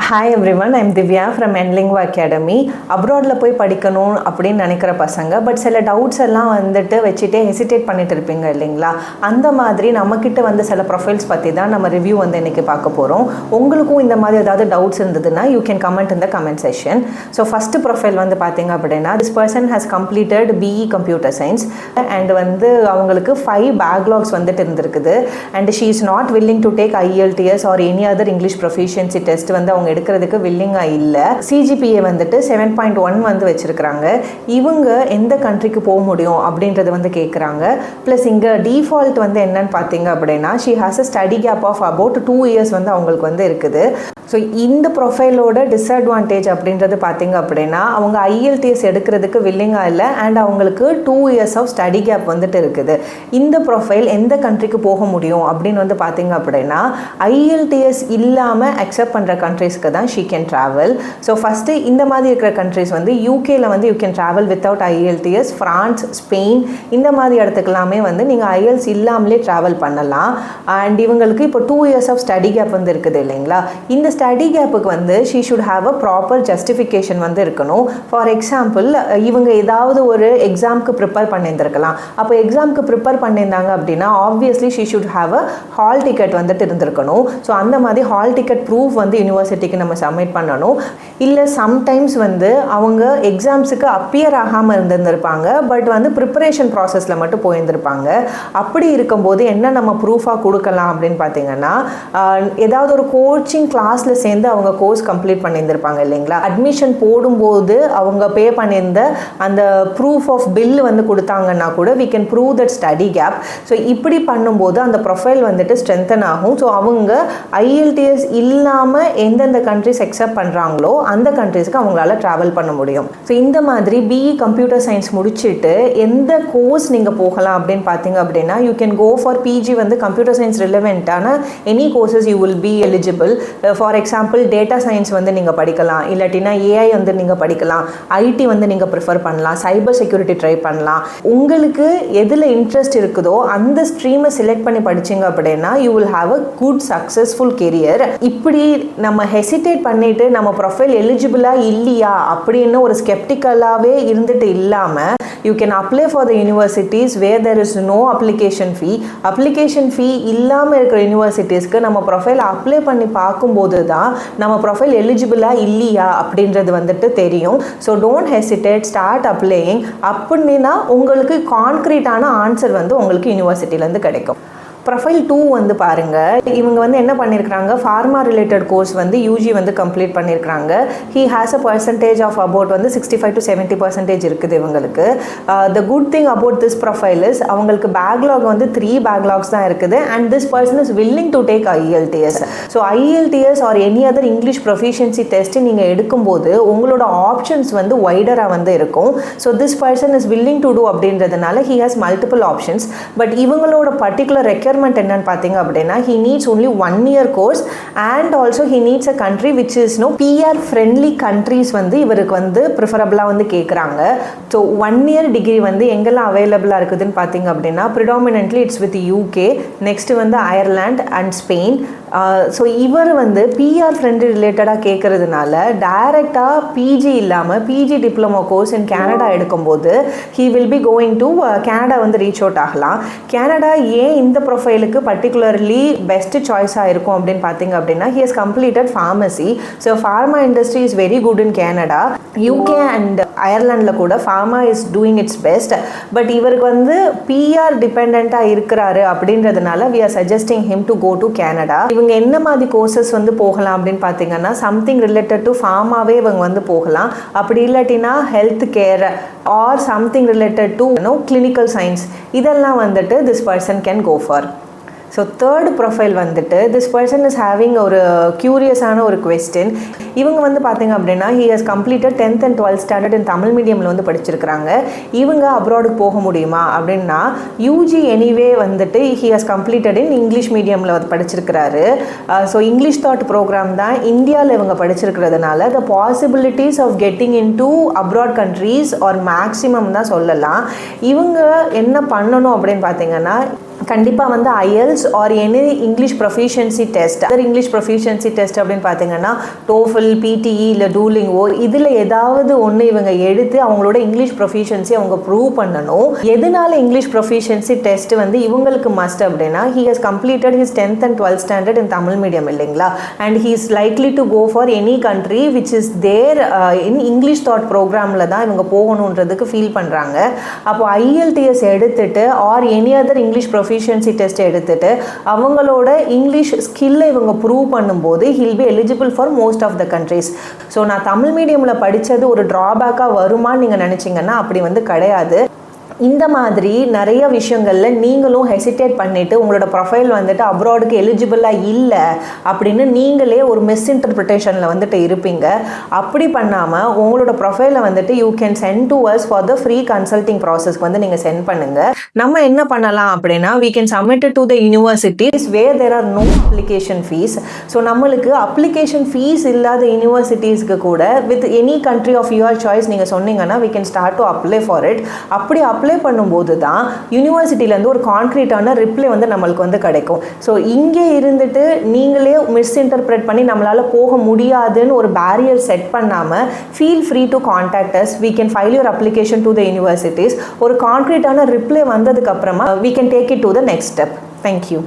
Hi everyone, I'm Divya from Enlingua Academy. அப்ராடில் போய் படிக்கணும் அப்படின்னு நினைக்கிற பசங்க பட் சில டவுட்ஸ் எல்லாம் வந்துட்டு வச்சுட்டே ஹெசிடேட் பண்ணிட்டு இருப்பீங்க இல்லைங்களா? அந்த மாதிரி நம்மக்கிட்ட வந்து சில ப்ரொஃபைல்ஸ் பற்றி தான் நம்ம ரிவ்யூ வந்து இன்றைக்கி பார்க்க போகிறோம். உங்களுக்கும் இந்த மாதிரி ஏதாவது டவுட்ஸ் இருந்ததுன்னா you can comment in the comment session. So first profile வந்து பார்த்தீங்க அப்படின்னா this person has completed BE computer science and வந்து அவங்களுக்கு 5 பேக்லாக்ஸ் வந்துட்டு இருந்திருக்குது and she is not willing to take IELTS or any other English proficiency test வந்து அவங்க எடுக்கிறதுக்கு வில்லிங்காக இல்லை. CGPA வந்துட்டு 7.1 வந்து வச்சுருக்கிறாங்க. இவங்க எந்த கண்ட்ரிக்கு போக முடியும் அப்படின்றது வந்து கேட்குறாங்க. ப்ளஸ் இங்கே டிஃபால்ட் வந்து என்னன்னு பார்த்தீங்க அப்படின்னா she has a study gap of about 2 years வந்து அவங்களுக்கு வந்து இருக்குது. ஸோ இந்த ப்ரொஃபைலோட டிஸ்அட்வான்டேஜ் அப்படின்றது பார்த்தீங்க அப்படின்னா அவங்க IELTS எடுக்கிறதுக்கு வில்லிங்காக இல்லை அண்ட் அவங்களுக்கு 2 இயர்ஸ் ஆஃப் ஸ்டடி கேப் வந்துட்டு இருக்குது. இந்த ப்ரொஃபைல் எந்த கண்ட்ரிக்கு போக முடியும் அப்படின்னு வந்து பார்த்தீங்க அப்படின்னா IELTS இல்லாமல் அக்செப்ட் பண்ணுற கண்ட்ரிஸ்க்கு தான் she can travel. So first இந்த மாதிரி இருக்கிற கண்ட்ரிஸ் வந்து யூகேல வந்து you can travel without IELTS, France, Spain இந்த மாதிரி இடத்துக்கெல்லாமே வந்து நீங்கள் IELTS இல்லாமலே ட்ராவல் பண்ணலாம். அண்ட் இவங்களுக்கு இப்போ 2 இயர்ஸ் ஆஃப் ஸ்டடி கேப் வந்து இருக்குது இல்லைங்களா? இந்த ஸ்டடி கேப்புக்கு வந்து she should have a proper justification வந்து இருக்கணும். ஃபார் எக்ஸாம்பிள் இவங்க ஏதாவது ஒரு எக்ஸாமுக்கு ப்ரிப்பேர் பண்ணியிருந்திருக்கலாம். அப்போ எக்ஸாமுக்கு ப்ரிப்பேர் பண்ணியிருந்தாங்க அப்படின்னா obviously she should have a hall ticket வந்துட்டு இருந்திருக்கணும். ஸோ அந்த மாதிரி ஹால் டிக்கெட் ப்ரூஃப் வந்து யூனிவர்சிட்டிக்கு நம்ம சப்மிட் பண்ணணும். இல்லை சம்டைம்ஸ் வந்து அவங்க எக்ஸாம்ஸுக்கு அப்பியர் ஆகாமல் இருந்திருப்பாங்க பட் வந்து ப்ரிப்பரேஷன் ப்ராசஸில் மட்டும் போயிருந்திருப்பாங்க. அப்படி இருக்கும்போது என்ன நம்ம ப்ரூஃபாக கொடுக்கலாம் அப்படின்னு பார்த்தீங்கன்னா ஏதாவது ஒரு கோச்சிங் கிளாஸில் சேர்ந்து அவங்க கோர்ஸ் கம்ப்ளீட் பண்ணியிருந்திருப்பாங்க இல்லைங்களா? அட்மிஷன் போடும்போது அவங்க பே பண்ணியிருந்த அந்த ப்ரூஃப் ஆஃப் பில் வந்து கொடுத்தாங்கன்னா கூட we can prove that study gap. So இப்படி பண்ணும்போது அந்த ப்ரொஃபைல் வந்துட்டு ஸ்ட்ரென்தன் ஆகும். ஸோ அவங்க IELTS இல்லாமல் எந்தெந்த கண்ட்ரிஸ் அக்செப்ட் பண்ணுறாங்களோ அந்த கண்ட்ரிஸ்க்கு அவங்களால ட்ராவல் பண்ண முடியும். ஸோ இந்த மாதிரி பிஇ கம்ப்யூட்டர் சயின்ஸ் முடிச்சுட்டு எந்த கோர்ஸ் நீங்கள் போகலாம் அப்படின்னு பார்த்தீங்க அப்படின்னா you can go for PG வந்து கம்ப்யூட்டர் சயின்ஸ் ரிலவெண்ட்டான any courses you will be eligible. For example data science வந்து நீங்கள் படிக்கலாம், இல்லாட்டினா AI வந்து நீங்கள் படிக்கலாம், ஐடி வந்து நீங்கள் ப்ரிஃபர் பண்ணலாம், சைபர் செக்யூரிட்டி ட்ரை பண்ணலாம். உங்களுக்கு எதில் இன்ட்ரெஸ்ட் இருக்குதோ அந்த ஸ்ட்ரீமை செலக்ட் பண்ணி படிச்சிங்க அப்படின்னா you will have a good successful career. இப்படி நம்ம ஹெசிடேட் பண்ணிட்டு நம்ம ப்ரொஃபைல் எலிஜிபிளாக இல்லையா அப்படின்னு ஒரு ஸ்கெப்டிக்கலாகவே இருந்துட்டு இல்லாமல் you can apply for the universities where there is no application fee. application fee இல்லாமல் இருக்கிற யூனிவர்சிட்டிஸ்க்கு நம்ம ப்ரொஃபைல் அப்ளை பண்ணி பார்க்கும்போது தான் நம்ம ப்ரொஃபைல் எலிஜிபிளாக இல்லையா அப்படின்றது வந்துட்டு தெரியும். So don't hesitate, start applying. அப்படின்னா உங்களுக்கு கான்க்ரீட்டான ஆன்சர் வந்து உங்களுக்கு யூனிவர்சிட்டியிலேருந்து கிடைக்கும். ப்ரொஃபைல் 2 வந்து பாருங்கள். இவங்க வந்து என்ன பண்ணியிருக்கிறாங்க, ஃபார்மா ரிலேட்டட் கோர்ஸ் வந்து யூஜி வந்து கம்ப்ளீட் பண்ணியிருக்கிறாங்க. He has a percentage of about வந்து 65 to 70% இருக்குது இவங்களுக்கு. The good thing about this profile is அவங்களுக்கு பேக்லாக் வந்து 3 பேக்லாக்ஸ் தான் இருக்குது and this person is willing to take IELTS. So IELTS or any other English proficiency test நீங்கள் எடுக்கும்போது உங்களோட ஆப்ஷன்ஸ் வந்து வைடராக வந்து இருக்கும். So this person is willing to do அப்படின்றதுனால he has multiple options. But இவங்களோட பர்டிகுலர் requirement என்னன்னு பார்த்தீங்க அப்படின்னா he needs only 1 year course and also he needs a country which is PR friendly countries வந்து இவருக்கு வந்து ப்ரிஃபரபிளாக வந்து கேட்குறாங்க. ஸோ 1 year டிகிரி வந்து எங்கெல்லாம் அவைலபிளாக இருக்குதுன்னு பார்த்தீங்க அப்படின்னா predominantly it's with UK, next வந்து அயர்லாண்ட் அண்ட் ஸ்பெயின். ஸோ இவர் வந்து PR ஃப்ரெண்டு ரிலேட்டடாக கேட்குறதுனால டைரெக்டாக பிஜி இல்லாமல் PG diploma course in Canada எடுக்கும்போது he will be going to Canada வந்து ரீச் அவுட் ஆகலாம். கேனடா ஏன் இந்த ப்ரொஃபைலுக்கு பர்டிகுலர்லி பெஸ்ட் சாய்ஸாக இருக்கும் அப்படின்னு பார்த்தீங்க அப்படின்னா he has completed pharmacy. So pharma industry is very good in Canada. UK and அயர்லாண்டில் கூட pharma is doing its best. But இவருக்கு வந்து PR டிபெண்ட்டாக இருக்கிறாரு அப்படின்றதுனால we are suggesting him to go to Canada. இவங்க என்ன மாதிரி கோர்சஸ் வந்து போகலாம் அப்படின்னு பார்த்தீங்கன்னா சம்திங் ரிலேட்டட் டு ஃபார்மாவே இவங்க வந்து போகலாம். அப்படி இல்லாட்டினா health care or something related to clinical science இதெல்லாம் வந்துட்டு this person can go for. So third profile வந்துட்டு திஸ் பர்சன் இஸ் ஹேவிங் ஒரு க்யூரியஸான ஒரு கொஸ்டின். இவங்க வந்து பார்த்தீங்க அப்படின்னா he has completed 10th and 12th standard in Tamil மீடியமில் வந்து படிச்சிருக்கிறாங்க. இவங்க அப்ராடுக்கு போக முடியுமா அப்படின்னா யூஜி எனிவே வந்துட்டு he has completed in English மீடியமில் வந்து படிச்சிருக்கிறாரு. ஸோ இங்கிலீஷ் தாட் ப்ரோக்ராம் தான் இந்தியாவில் இவங்க படிச்சிருக்கிறதுனால the possibilities of getting in to abroad countries are maximum தான் சொல்லலாம். இவங்க என்ன பண்ணணும் அப்படின்னு பார்த்தீங்கன்னா கண்டிப்பாக வந்து IELTS or any English proficiency test, other English proficiency test அப்படின்னு பார்த்தீங்கன்னா TOEFL, PTE இல்லை டூலிங்கோ, இதில் ஏதாவது ஒன்று இவங்க எடுத்து அவங்களோட இங்கிலீஷ் ப்ரொஃபிஷியன்சி அவங்க ப்ரூவ் பண்ணணும். எதனால இங்கிலீஷ் ப்ரொஃபிஷியன்சி டெஸ்ட் வந்து இவங்களுக்கு மஸ்ட் அப்படின்னா, he has completed his 10th and 12th standard in Tamil medium இல்லைங்களா, and he is likely to go for any country which is there in English thought programல தான் இவங்க போகணுன்றதுக்கு feel பண்ணுறாங்க. அப்போ IELTS எடுத்துட்டு R any other English proficiency test எடுத்துட்டு அவங்களோட English ஸ்கில்லை இவங்க ப்ரூவ் பண்ணும்போது he'll be eligible for most of the countries. So நான் தமிழ் மீடியமில் படித்தது ஒரு ட்ராபேக்காக வருமானு நீங்கள் நினச்சிங்கன்னா அப்படி வந்து கிடையாது. இந்த மாதிரி நிறைய விஷயங்களில் நீங்களும் ஹெசிடேட் பண்ணிவிட்டு உங்களோட ப்ரொஃபைல் வந்துட்டு அப்ராடுக்கு எலிஜிபிளாக இல்லை அப்படின்னு நீங்களே ஒரு மிஸ்இன்டர்பிரிட்டேஷனில் வந்துட்டு இருப்பீங்க. அப்படி பண்ணாமல் உங்களோட ப்ரொஃபைலை வந்துட்டு you can send to us for the free consulting ப்ராசஸ்க்கு வந்து நீங்கள் சென்ட் பண்ணுங்கள். நம்ம என்ன பண்ணலாம் அப்படின்னா, we can submit it to the universities where there are no application fees. So நம்மளுக்கு அப்ளிகேஷன் ஃபீஸ் இல்லாத யூனிவர்சிட்டிஸ்க்கு கூட with any country of your choice நீங்கள் சொன்னீங்கன்னா we can start to apply for it. அப்படி அப்ளை பண்ணும்போது தான் யூனிவர்சிட்டியிலேருந்து ஒரு கான்க்ரீட்டான ரிப்ளை வந்து நம்மளுக்கு வந்து கிடைக்கும். ஸோ இங்கே இருந்துட்டு நீங்களே மிஸ்இன்டர்பிரேட் பண்ணி நம்மளால் போக முடியாதுன்னு ஒரு பேரியர் செட் பண்ணாமல் feel free to contact as. we can file your application to the universities. ஒரு கான்க்ரீட்டான ரிப்ளை வந்ததுக்கப்புறமா we can take it to the next step. Thank you.